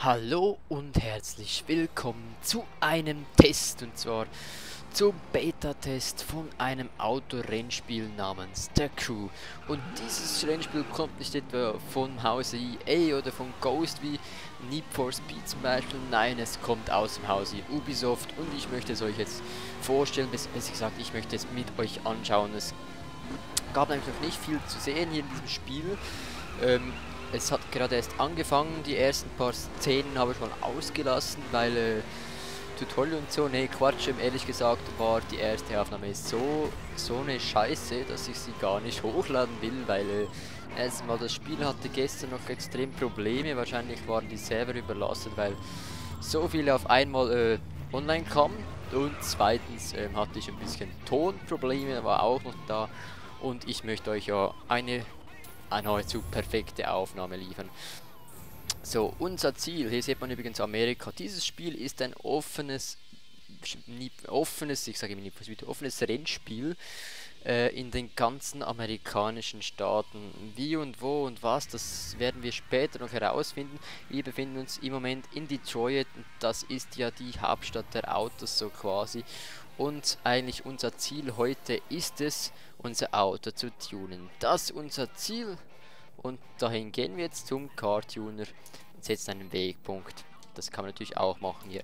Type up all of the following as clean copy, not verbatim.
Hallo und herzlich willkommen zu einem Test, und zwar zum Beta-Test von einem Autorennspiel namens The Crew. Und dieses Rennspiel kommt nicht etwa von Hause EA oder von Ghost wie Need for Speed zum Beispiel, nein, es kommt aus dem Hause Ubisoft und ich möchte es euch jetzt vorstellen, besser gesagt, ich möchte es mit euch anschauen. Es gab eigentlich noch nicht viel zu sehen hier in diesem Spiel. Es hat gerade erst angefangen, die ersten paar Szenen habe ich mal ausgelassen, weil Tutorial und so, nee, Quatsch, ehrlich gesagt war die erste Aufnahme so eine Scheiße, dass ich sie gar nicht hochladen will, weil erstmal das Spiel hatte gestern noch extrem Probleme, wahrscheinlich waren die Server überlastet, weil so viele auf einmal online kamen, und zweitens hatte ich ein bisschen Tonprobleme, war auch noch da, und ich möchte euch ja eine nahezu perfekte Aufnahme liefern. So, unser Ziel, hier sieht man übrigens Amerika. Dieses Spiel ist ein ich sage immer nicht, offenes Rennspiel in den ganzen amerikanischen Staaten. Wie und wo und was, das werden wir später noch herausfinden. Wir befinden uns im Moment in Detroit, und das ist ja die Hauptstadt der Autos so quasi. Und eigentlich unser Ziel heute ist es, unser Auto zu tunen. Das ist unser Ziel, und dahin gehen wir jetzt zum Car-Tuner und setzen einen Wegpunkt. Das kann man natürlich auch machen hier.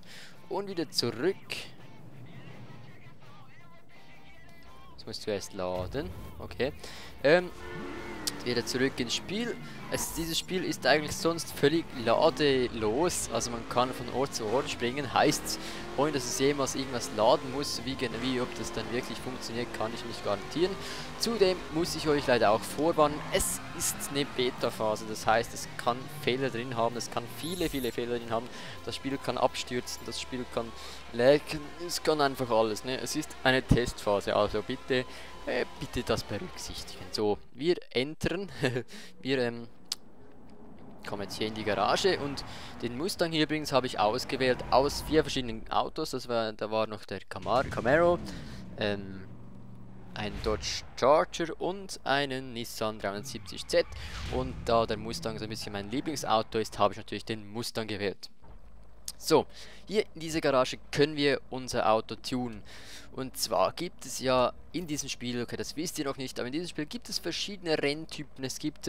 Und wieder zurück. Das muss zuerst laden. Okay. Wieder zurück ins Spiel. Dieses Spiel ist eigentlich sonst völlig ladelos. Also man kann von Ort zu Ort springen. Heißt, ohne dass es jemals irgendwas laden muss. Wie ob das dann wirklich funktioniert, kann ich nicht garantieren. Zudem muss ich euch leider auch vorwarnen, es ist eine Beta-Phase. Das heißt, es kann Fehler drin haben. Es kann viele Fehler drin haben. Das Spiel kann abstürzen. Das Spiel kann laggen. Es kann einfach alles. Ne? Es ist eine Testphase. Also bitte das berücksichtigen. So, wir entern. Wir kommen jetzt hier in die Garage, und den Mustang hier übrigens habe ich ausgewählt aus 4 verschiedenen Autos. Da war noch der Camaro, ein Dodge Charger und einen Nissan 370Z. Und da der Mustang so ein bisschen mein Lieblingsauto ist, habe ich natürlich den Mustang gewählt. So, hier in dieser Garage können wir unser Auto tunen. Und zwar gibt es ja in diesem Spiel, okay, das wisst ihr noch nicht, aber in diesem Spiel gibt es verschiedene Renntypen. Es gibt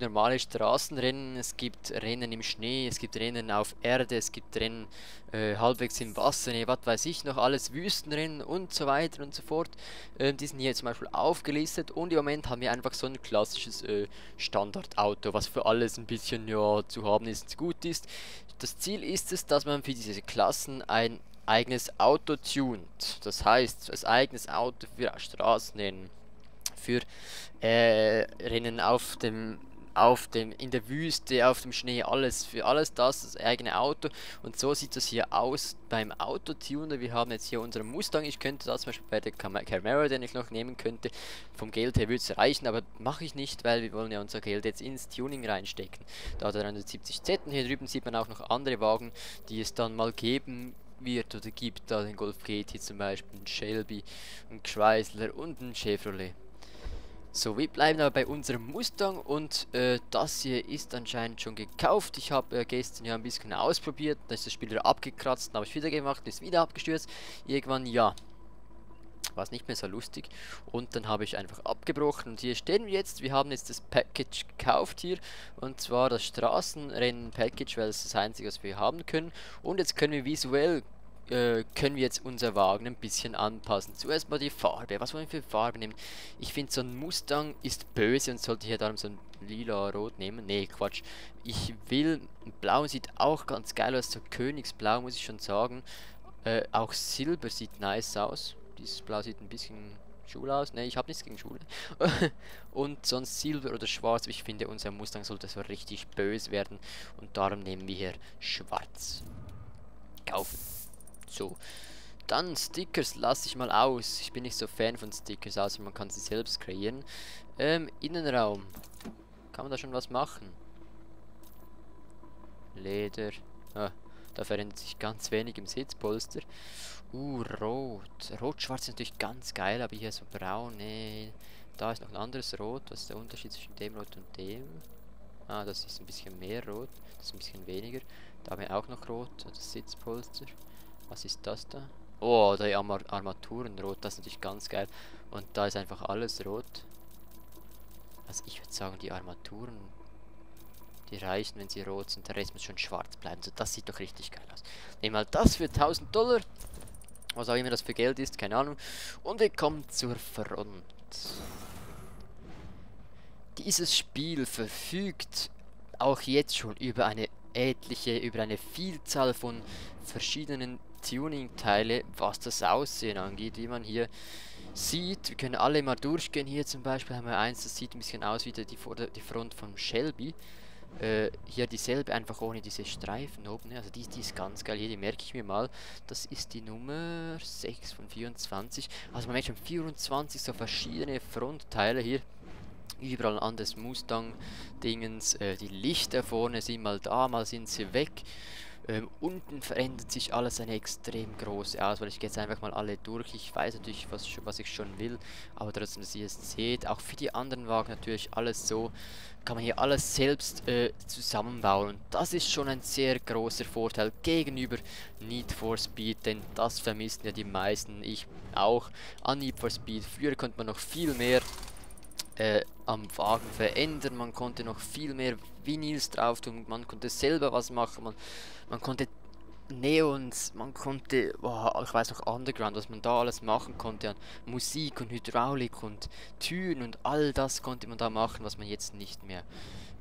normale Straßenrennen, es gibt Rennen im Schnee, es gibt Rennen auf Erde, es gibt Rennen halbwegs im Wasser, nee, was weiß ich noch, alles Wüstenrennen und so weiter und so fort. Die sind hier zum Beispiel aufgelistet, und im Moment haben wir einfach so ein klassisches Standardauto, was für alles ein bisschen ja zu haben ist, gut ist. Das Ziel ist es, dass man für diese Klassen ein eigenes Auto tunt. Das heißt, ein eigenes Auto für Straßenrennen, für Rennen in der Wüste, auf dem Schnee, für alles das eigene Auto. Und so sieht das hier aus beim Autotuner. Wir haben jetzt hier unseren Mustang. Ich könnte das zum Beispiel bei der Camaro, den ich noch nehmen könnte. Vom Geld her würde es reichen, aber mache ich nicht, weil wir wollen ja unser Geld jetzt ins Tuning reinstecken. Da der 370Z, hier drüben sieht man auch noch andere Wagen, die es dann mal geben wird oder gibt. Da den Golf GT zum Beispiel, ein Shelby, ein Chrysler und ein Chevrolet. So, wir bleiben aber bei unserem Mustang, und das hier ist anscheinend schon gekauft. Ich habe gestern ja ein bisschen ausprobiert, da ist das Spiel wieder abgekratzt, dann habe ich wieder gemacht, ist wieder abgestürzt. Irgendwann, ja, war es nicht mehr so lustig, und dann habe ich einfach abgebrochen, und hier stehen wir jetzt. Wir haben jetzt das Package gekauft hier, und zwar das Straßenrennen-Package, weil es das einzige, was wir haben können, und jetzt können wir visuell können wir jetzt unser Wagen ein bisschen anpassen. Zuerst mal die Farbe. Was wollen wir für Farbe nehmen? Ich finde, so ein Mustang ist böse und sollte hier darum so ein lila-rot nehmen. Nee, Quatsch. Ich will, blau sieht auch ganz geil aus, so Königsblau, muss ich schon sagen. Auch Silber sieht nice aus. Dieses Blau sieht ein bisschen Schule aus. Ne, ich habe nichts gegen Schule. Und sonst Silber oder Schwarz. Ich finde, unser Mustang sollte so richtig böse werden. Und darum nehmen wir hier Schwarz. Kaufen. So, dann Stickers lasse ich mal aus. Ich bin nicht so Fan von Stickers, außer man kann sie selbst kreieren. Innenraum. Kann man da schon was machen? Leder. Ah, da verändert sich ganz wenig im Sitzpolster. Rot. Rot-Schwarz ist natürlich ganz geil, aber hier so braun. Nee. Da ist noch ein anderes Rot. Was ist der Unterschied zwischen dem Rot und dem? Ah, das ist ein bisschen mehr rot. Das ist ein bisschen weniger. Da haben wir auch noch rot. Das Sitzpolster. Was ist das da? Oh, die Armaturen rot. Das ist natürlich ganz geil. Und da ist einfach alles rot. Also ich würde sagen, die Armaturen, die reichen, wenn sie rot sind. Der Rest muss schon schwarz bleiben. So, das sieht doch richtig geil aus. Nehmen wir mal das für 1000 Dollar. Was auch immer das für Geld ist, keine Ahnung. Und wir kommen zur Front. Dieses Spiel verfügt auch jetzt schon über eine Vielzahl von verschiedenen Tuning-Teile, was das Aussehen angeht, wie man hier sieht. Wir können alle mal durchgehen. Hier zum Beispiel haben wir eins, das sieht ein bisschen aus wie die Front von Shelby. Hier dieselbe, einfach ohne diese Streifen oben. Also die ist ganz geil. Hier, die merke ich mir mal. Das ist die Nummer 6 von 24. Also man merkt schon 24 so verschiedene Frontteile hier. Überall ein anderes Mustang-Dingens. Die Lichter vorne sind mal da, mal sind sie weg. Unten verändert sich alles eine extrem große Auswahl. Ich gehe jetzt einfach mal alle durch. Ich weiß natürlich, was ich schon will, aber trotzdem, dass ihr es seht. Auch für die anderen Wagen natürlich alles so. Kann man hier alles selbst zusammenbauen. Und das ist schon ein sehr großer Vorteil gegenüber Need for Speed, denn das vermissen ja die meisten. Ich auch an Need for Speed. Früher konnte man noch viel mehr am Wagen verändern, man konnte noch viel mehr Vinyls drauf tun, man konnte selber was machen, man konnte Neons, man konnte, boah, ich weiß noch Underground, was man da alles machen konnte an Musik und Hydraulik und Türen und all das konnte man da machen, was man jetzt nicht mehr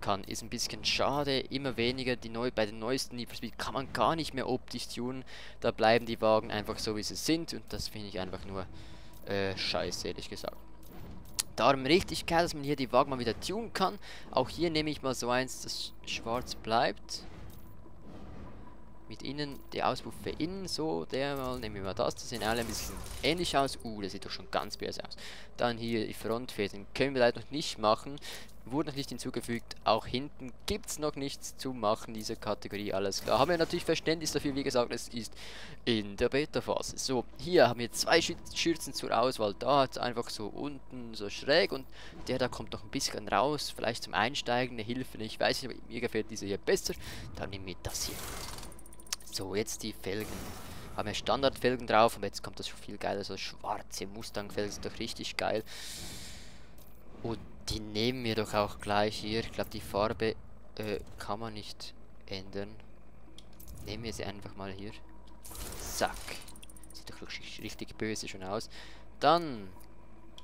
kann. Ist ein bisschen schade, immer weniger, bei den neuesten Need for Speed kann man gar nicht mehr optisch tunen, da bleiben die Wagen einfach so wie sie sind und das finde ich einfach nur scheiße, ehrlich gesagt. Darum richtig geil, dass man hier die Wagen mal wieder tunen kann. Auch hier nehme ich mal so eins, das schwarz bleibt. Mit innen, die Auspuffe innen, so, der mal, nehmen wir mal das. Die sehen alle ein bisschen ähnlich aus. Das sieht doch schon ganz böse aus. Dann hier die Frontfedern, können wir leider noch nicht machen. Wurde noch nicht hinzugefügt. Auch hinten gibt es noch nichts zu machen, diese Kategorie, alles klar. Haben wir natürlich Verständnis dafür, wie gesagt, es ist in der Beta-Phase. So, hier haben wir zwei Schürzen zur Auswahl. Da hat es einfach so unten so schräg und der da kommt noch ein bisschen raus. Vielleicht zum Einsteigen eine Hilfe, ich weiß nicht, aber mir gefällt diese hier besser. Dann nehmen wir das hier. So, jetzt die Felgen. Haben wir Standardfelgen drauf, aber jetzt kommt das schon viel geiler. So schwarze Mustang-Felgen sind doch richtig geil. Und die nehmen wir doch auch gleich hier. Ich glaube, die Farbe kann man nicht ändern. Nehmen wir sie einfach mal hier. Zack. Sieht doch richtig böse schon aus. Dann,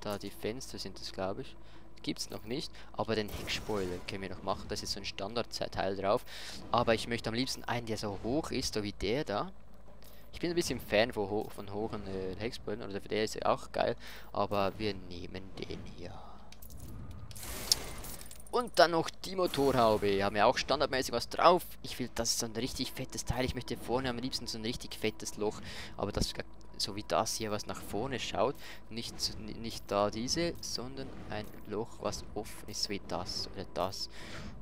da die Fenster sind das, glaube ich. Gibt es noch nicht. Aber den Heckspoiler können wir noch machen. Das ist so ein Standardteil drauf. Aber ich möchte am liebsten einen, der so hoch ist, so wie der da. Ich bin ein bisschen Fan von hohen Heckspoilern. Oder der ist ja auch geil. Aber wir nehmen den hier. Und dann noch die Motorhaube. Haben wir auch standardmäßig was drauf. Ich will, das ist so ein richtig fettes Teil. Ich möchte vorne am liebsten so ein richtig fettes Loch. Aber das, so wie das hier, was nach vorne schaut. Nicht da diese, sondern ein Loch, was offen ist, wie das oder das.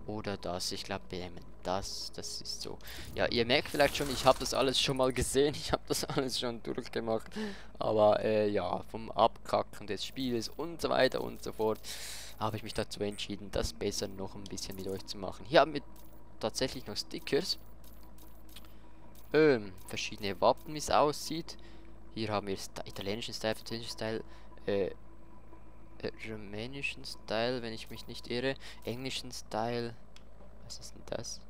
Oder das. Ich glaube, wir nehmen das. Das ist so. Ja, ihr merkt vielleicht schon, ich habe das alles schon mal gesehen. Ich habe das alles schon durchgemacht. Aber ja, vom Abkacken des Spiels und so weiter und so fort, habe ich mich dazu entschieden, das besser noch ein bisschen mit euch zu machen. Hier haben wir tatsächlich noch Stickers. Verschiedene Wappen, wie es aussieht. Hier haben wir italienischen Style, französischen Style, rumänischen Style, wenn ich mich nicht irre. Englischen Style. Was ist denn das?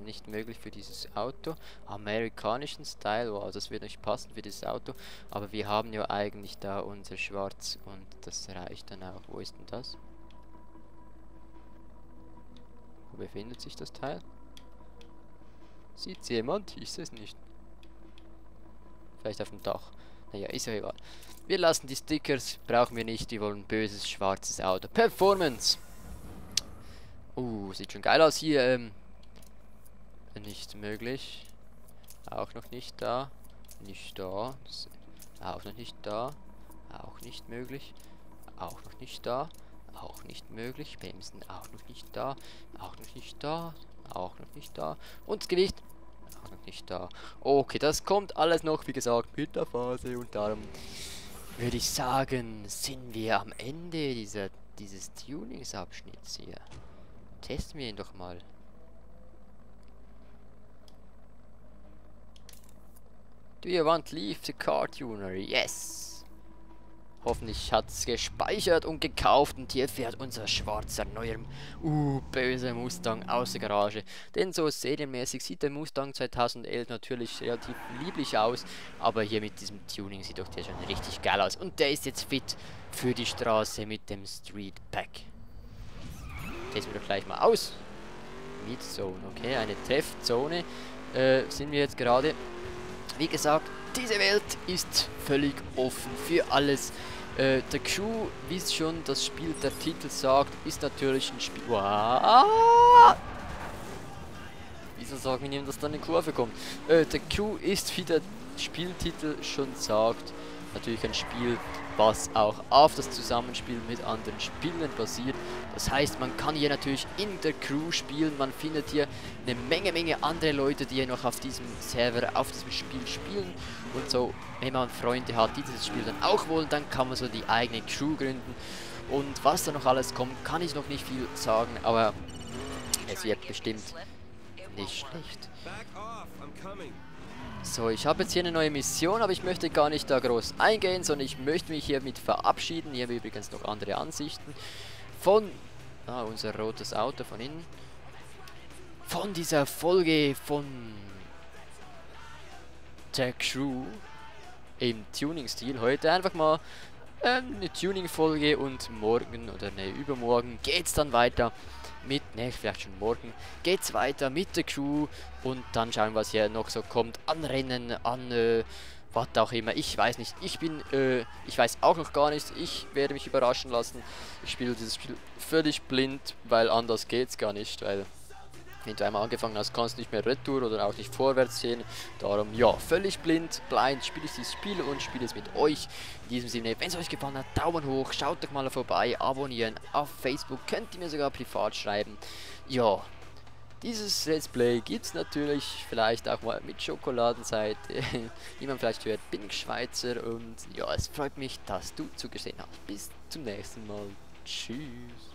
Nicht möglich für dieses Auto. Amerikanischen Style, wow, das wird nicht passen für dieses Auto. Aber wir haben ja eigentlich da unser Schwarz und das reicht dann auch. Wo ist denn das? Wo befindet sich das Teil? Sieht's jemand? Ich sehe es nicht. Vielleicht auf dem Dach. Naja, ist ja egal. Wir lassen die Stickers, brauchen wir nicht. Die wollen ein böses schwarzes Auto. Performance! Sieht schon geil aus hier. Nicht möglich. Auch noch nicht da. Nicht da. Auch noch nicht da. Auch nicht möglich. Auch noch nicht da. Auch nicht möglich. Bremsen auch noch nicht da. Auch noch nicht da. Auch noch nicht da. Und das Gewicht auch noch nicht da. Okay, das kommt alles noch, wie gesagt, mit der Phase. Und darum würde ich sagen, sind wir am Ende dieser dieses Tuningsabschnitts hier. Testen wir ihn doch mal. Do you want to leave the car tuner? Yes! Hoffentlich hat es gespeichert und gekauft und hier fährt unser schwarzer, neuer, böser Mustang aus der Garage. Denn so serienmäßig sieht der Mustang 2011 natürlich relativ lieblich aus, aber hier mit diesem Tuning sieht doch der schon richtig geil aus. Und der ist jetzt fit für die Straße mit dem Street Pack. Testen wir doch gleich mal aus. Midzone, okay, eine Treffzone sind wir jetzt gerade. Wie gesagt, diese Welt ist völlig offen für alles. Der Crew, wie es schon das Spiel, der Titel sagt, ist natürlich ein Spiel. Wow. Wieso sagen wir nicht, dass da eine Kurve kommt? Der Crew ist, wie der Spieltitel schon sagt, natürlich ein Spiel, was auch auf das Zusammenspiel mit anderen Spielern basiert. Das heißt, man kann hier natürlich in der Crew spielen, man findet hier eine Menge andere Leute, die hier noch auf diesem Server, auf diesem Spiel spielen. Und so, wenn man Freunde hat, die dieses Spiel dann auch wollen, dann kann man so die eigene Crew gründen. Und was da noch alles kommt, kann ich noch nicht viel sagen, aber es wird bestimmt nicht schlecht. So, ich habe jetzt hier eine neue Mission, aber ich möchte gar nicht da groß eingehen, sondern ich möchte mich hiermit verabschieden. Hier haben wir übrigens noch andere Ansichten von unser rotes Auto von innen. Von dieser Folge von der Crew im Tuning-Stil. Heute einfach mal eine Tuning-Folge und morgen oder ne, übermorgen geht's dann weiter mit, ne, vielleicht schon morgen, geht's weiter mit der Crew und dann schauen, was hier noch so kommt, an Rennen, an was auch immer, ich weiß nicht, ich weiß auch noch gar nichts, ich werde mich überraschen lassen, ich spiele dieses Spiel völlig blind, weil anders geht's gar nicht, weil wenn du einmal angefangen hast, kannst du nicht mehr retour oder auch nicht vorwärts sehen. Darum, ja, völlig blind spiele ich dieses Spiel und spiele es mit euch. In diesem Sinne, wenn es euch gefallen hat, Daumen hoch, schaut doch mal vorbei, abonnieren. Auf Facebook könnt ihr mir sogar privat schreiben. Ja, dieses Let's Play gibt es natürlich vielleicht auch mal mit Schokoladenseite. Wie man vielleicht hört, bin ich Schweizer und ja, es freut mich, dass du zugesehen hast. Bis zum nächsten Mal. Tschüss.